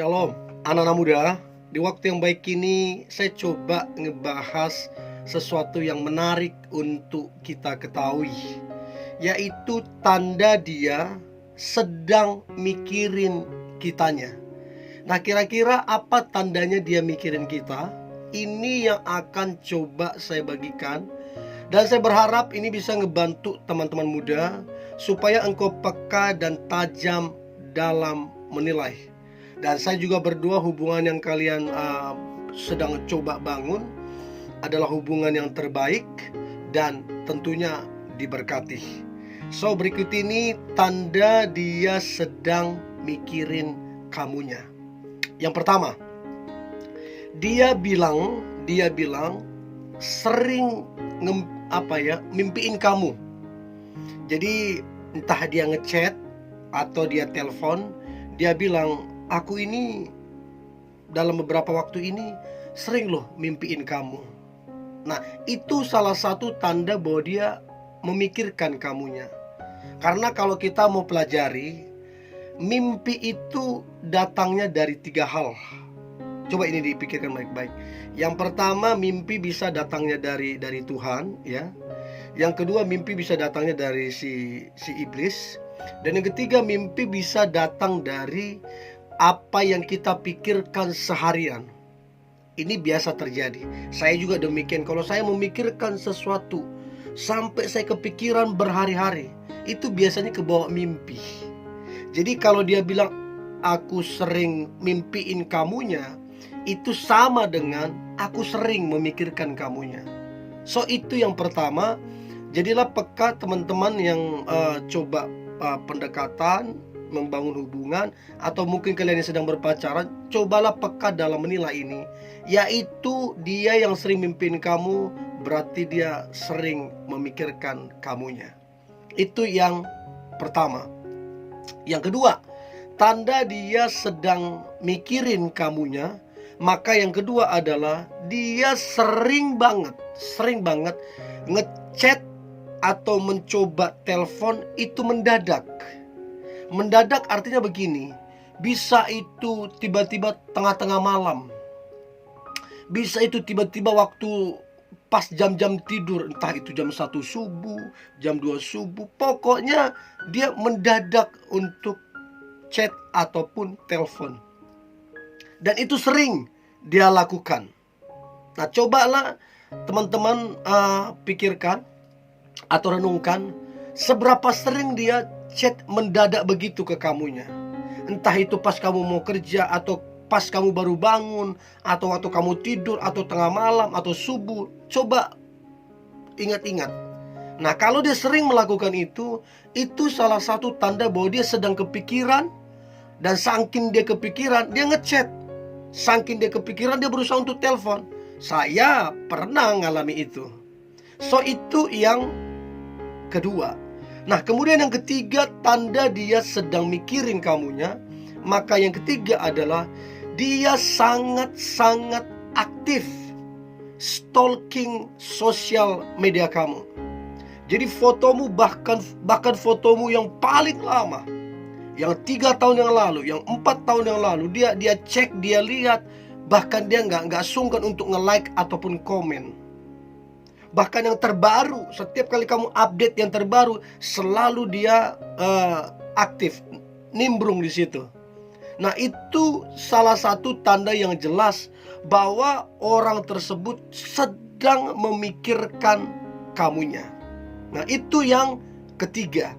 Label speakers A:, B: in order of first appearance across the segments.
A: Shalom, anak-anak muda. Di waktu yang baik ini saya coba ngebahas sesuatu yang menarik untuk kita ketahui, yaitu tanda dia sedang mikirin kitanya. Nah, kira-kira apa tandanya dia mikirin kita? Ini yang akan coba saya bagikan. Dan saya berharap ini bisa ngebantu teman-teman muda supaya engkau peka dan tajam dalam menilai. Dan saya juga berdoa hubungan yang kalian sedang coba bangun adalah hubungan yang terbaik dan tentunya diberkati. So, berikut ini tanda dia sedang mikirin kamunya. Yang pertama, dia bilang sering mimpiin kamu. Jadi entah dia ngechat atau dia telepon, dia bilang, aku ini dalam beberapa waktu ini sering loh mimpiin kamu. Nah, itu salah satu tanda bahwa dia memikirkan kamunya. Karena kalau kita mau pelajari, mimpi itu datangnya dari 3 hal. Coba ini dipikirkan baik-baik. Yang pertama, mimpi bisa datangnya dari Tuhan, ya. Yang kedua, mimpi bisa datangnya dari si iblis. Dan yang ketiga, mimpi bisa datang dari apa yang kita pikirkan seharian. Ini biasa terjadi. Saya juga demikian. Kalau saya memikirkan sesuatu sampai saya kepikiran berhari-hari, itu biasanya kebawa mimpi. Jadi kalau dia bilang aku sering mimpiin kamunya, itu sama dengan aku sering memikirkan kamunya. So, itu yang pertama. Jadilah peka teman-teman yang coba pendekatan, membangun hubungan, atau mungkin kalian yang sedang berpacaran, cobalah peka dalam menilai ini. Yaitu dia yang sering mimpiin kamu, berarti dia sering memikirkan kamunya. Itu yang pertama. Yang kedua, tanda dia sedang mikirin kamunya, maka yang kedua adalah dia sering banget ngechat atau mencoba telepon itu mendadak. Mendadak artinya begini, bisa itu tiba-tiba tengah-tengah malam, bisa itu tiba-tiba waktu pas jam-jam tidur, entah itu jam 1 subuh, jam 2 subuh. Pokoknya dia mendadak untuk chat ataupun telepon. Dan itu sering dia lakukan. Nah, cobalah teman-teman pikirkan atau renungkan, seberapa sering dia chat mendadak begitu ke kamunya. Entah itu pas kamu mau kerja, atau pas kamu baru bangun, atau waktu kamu tidur, atau tengah malam, atau subuh. Coba ingat-ingat. Nah, kalau dia sering melakukan itu salah satu tanda bahwa dia sedang kepikiran. Dan saking dia kepikiran, dia ngechat. Saking dia kepikiran, dia berusaha untuk telepon. Saya pernah ngalami itu. So, itu yang kedua. Nah, kemudian yang ketiga, tanda dia sedang mikirin kamunya, maka yang ketiga adalah dia sangat-sangat aktif stalking sosial media kamu. Jadi fotomu, bahkan fotomu yang paling lama, yang 3 tahun yang lalu, yang 4 tahun yang lalu, dia cek, dia lihat. Bahkan dia nggak sungkan untuk nge-like ataupun komen. Bahkan yang terbaru, setiap kali kamu update yang terbaru, selalu dia aktif, nimbrung di situ. Nah, itu salah satu tanda yang jelas bahwa orang tersebut sedang memikirkan kamunya. Nah, itu yang ketiga.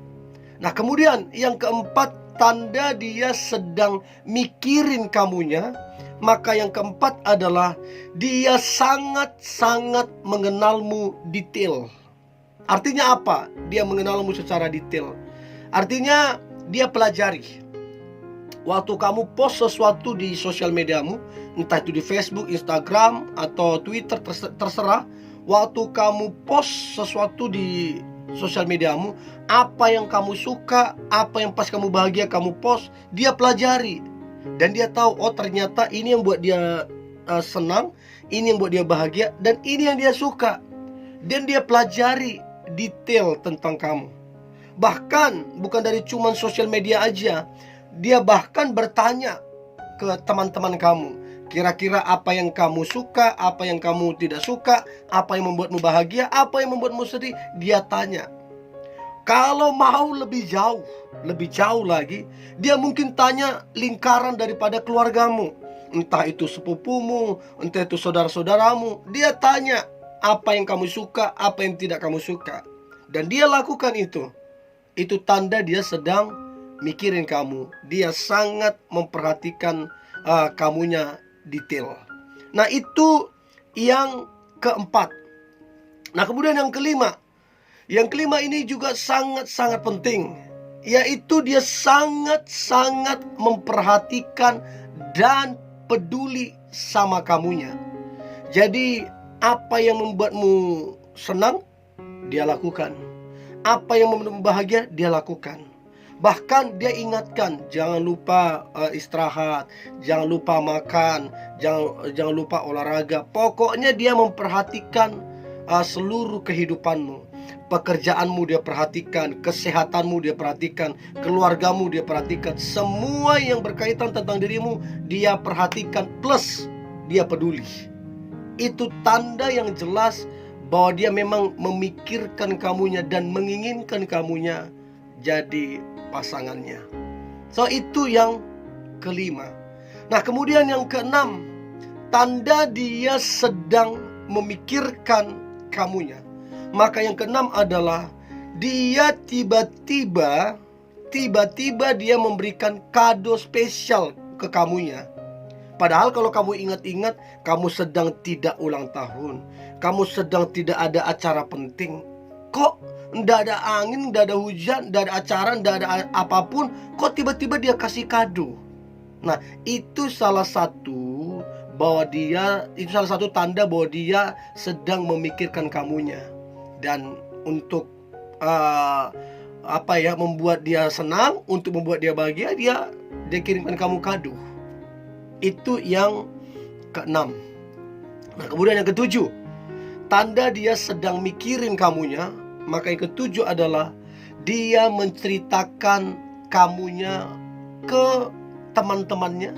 A: Nah, kemudian yang keempat, tanda dia sedang mikirin kamunya, maka yang keempat adalah dia sangat-sangat mengenalmu detail. Artinya apa? Dia mengenalmu secara detail. Artinya dia pelajari. Waktu kamu post sesuatu di sosial mediamu, entah itu di Facebook, Instagram, atau Twitter, terserah. Waktu kamu post sesuatu di sosial mediamu, apa yang kamu suka, apa yang pas kamu bahagia kamu post, dia pelajari. Dan dia tahu, oh ternyata ini yang buat dia senang, ini yang buat dia bahagia, dan ini yang dia suka. Dan dia pelajari detail tentang kamu. Bahkan bukan dari cuman sosial media aja, dia bahkan bertanya ke teman-teman kamu. Kira-kira apa yang kamu suka, apa yang kamu tidak suka, apa yang membuatmu bahagia, apa yang membuatmu sedih, dia tanya. Kalau mau lebih jauh lagi, dia mungkin tanya lingkaran daripada keluargamu. Entah itu sepupumu, entah itu saudara-saudaramu. Dia tanya apa yang kamu suka, apa yang tidak kamu suka. Dan dia lakukan itu. Itu tanda dia sedang mikirin kamu. Dia sangat memperhatikan kamunya detail. Nah, itu yang keempat. Nah, kemudian yang kelima. Yang kelima ini juga sangat-sangat penting, yaitu dia sangat-sangat memperhatikan dan peduli sama kamunya. Jadi apa yang membuatmu senang, dia lakukan. Apa yang membuatmu bahagia, dia lakukan. Bahkan dia ingatkan, jangan lupa istirahat, jangan lupa makan, jangan lupa olahraga. Pokoknya dia memperhatikan seluruh kehidupanmu. Pekerjaanmu dia perhatikan, kesehatanmu dia perhatikan, keluargamu dia perhatikan. Semua yang berkaitan tentang dirimu dia perhatikan, plus dia peduli. Itu tanda yang jelas bahwa dia memang memikirkan kamunya dan menginginkan kamunya jadi pasangannya. So, itu yang kelima. Nah, kemudian yang keenam, tanda dia sedang memikirkan kamunya. Maka yang keenam adalah dia tiba-tiba dia memberikan kado spesial ke kamunya. Padahal kalau kamu ingat-ingat, kamu sedang tidak ulang tahun, kamu sedang tidak ada acara penting. Kok nggak ada angin, nggak ada hujan, nggak ada acara, nggak ada apapun, kok tiba-tiba dia kasih kado? Nah, itu salah satu tanda bahwa dia sedang memikirkan kamunya. Dan untuk membuat dia senang, untuk membuat dia bahagia, dia kirimkan kamu kado. Itu yang keenam. Nah, kemudian yang ketujuh, tanda dia sedang mikirin kamunya. Maka yang ketujuh adalah dia menceritakan kamunya ke teman-temannya.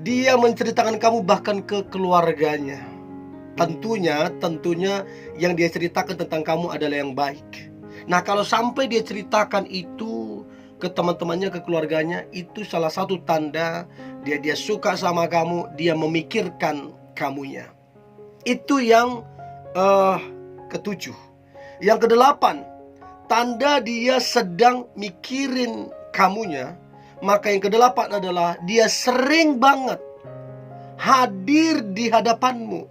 A: Dia menceritakan kamu bahkan ke keluarganya. Tentunya yang dia ceritakan tentang kamu adalah yang baik. Nah, kalau sampai dia ceritakan itu ke teman-temannya, ke keluarganya, itu salah satu tanda dia suka sama kamu, dia memikirkan kamunya. Itu yang ketujuh. Yang kedelapan, tanda dia sedang mikirin kamunya. Maka yang kedelapan adalah dia sering banget hadir di hadapanmu.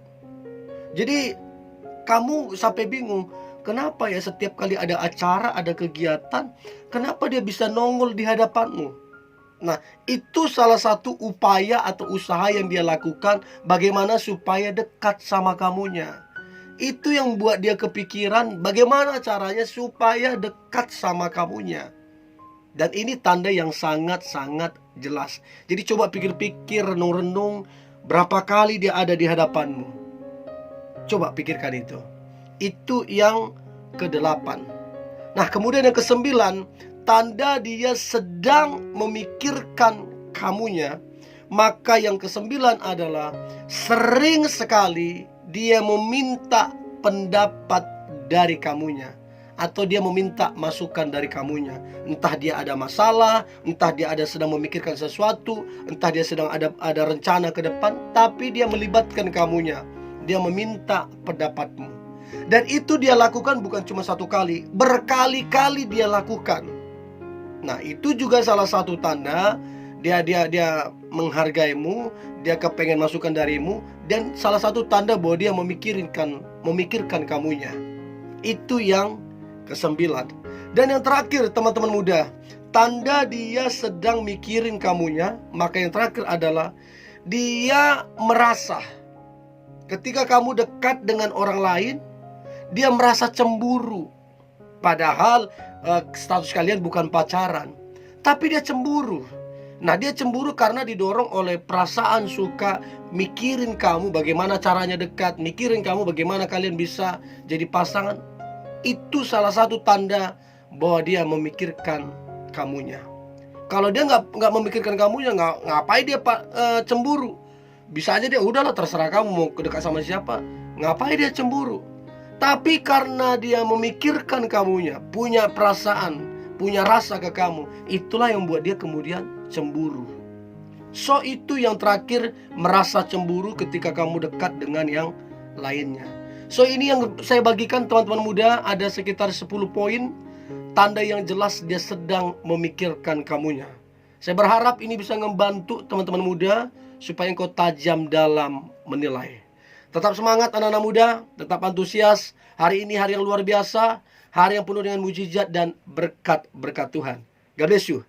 A: Jadi kamu sampai bingung, kenapa ya setiap kali ada acara, ada kegiatan, kenapa dia bisa nongol di hadapanmu? Nah, itu salah satu upaya atau usaha yang dia lakukan bagaimana supaya dekat sama kamunya. Itu yang buat dia kepikiran bagaimana caranya supaya dekat sama kamunya. Dan ini tanda yang sangat-sangat jelas. Jadi coba pikir-pikir, renung-renung, berapa kali dia ada di hadapanmu. Coba pikirkan itu. Itu yang kedelapan. Nah, kemudian yang kesembilan, tanda dia sedang memikirkan kamunya. Maka yang kesembilan adalah sering sekali dia meminta pendapat dari kamunya, atau dia meminta masukan dari kamunya. Entah dia ada masalah, entah dia sedang memikirkan sesuatu, entah dia sedang ada rencana ke depan, tapi dia melibatkan kamunya. Dia meminta pendapatmu. Dan itu dia lakukan bukan cuma satu kali, berkali-kali dia lakukan. Nah, itu juga salah satu tanda dia menghargaimu, dia kepengen masukan darimu, dan salah satu tanda bahwa dia memikirkan kamunya. Itu yang kesembilan. Dan yang terakhir, teman-teman muda, tanda dia sedang mikirin kamunya. Maka yang terakhir adalah dia merasa ketika kamu dekat dengan orang lain, dia merasa cemburu. Padahal status kalian bukan pacaran, tapi dia cemburu. Nah, dia cemburu karena didorong oleh perasaan suka, mikirin kamu bagaimana caranya dekat, mikirin kamu bagaimana kalian bisa jadi pasangan. Itu salah satu tanda bahwa dia memikirkan kamunya. Kalau dia nggak memikirkan kamu, ya ngapain dia cemburu. Bisa aja dia udahlah, terserah kamu mau dekat sama siapa, ngapain dia cemburu. Tapi karena dia memikirkan kamunya, punya perasaan, punya rasa ke kamu, itulah yang buat dia kemudian cemburu. So itu yang terakhir, merasa cemburu ketika kamu dekat dengan yang lainnya. So ini yang saya bagikan teman-teman muda, ada sekitar 10 poin tanda yang jelas dia sedang memikirkan kamunya. Saya berharap ini bisa membantu teman-teman muda supaya engkau tajam dalam menilai. Tetap semangat anak-anak muda, tetap antusias. Hari ini hari yang luar biasa, hari yang penuh dengan mujizat dan berkat-berkat Tuhan. God bless you.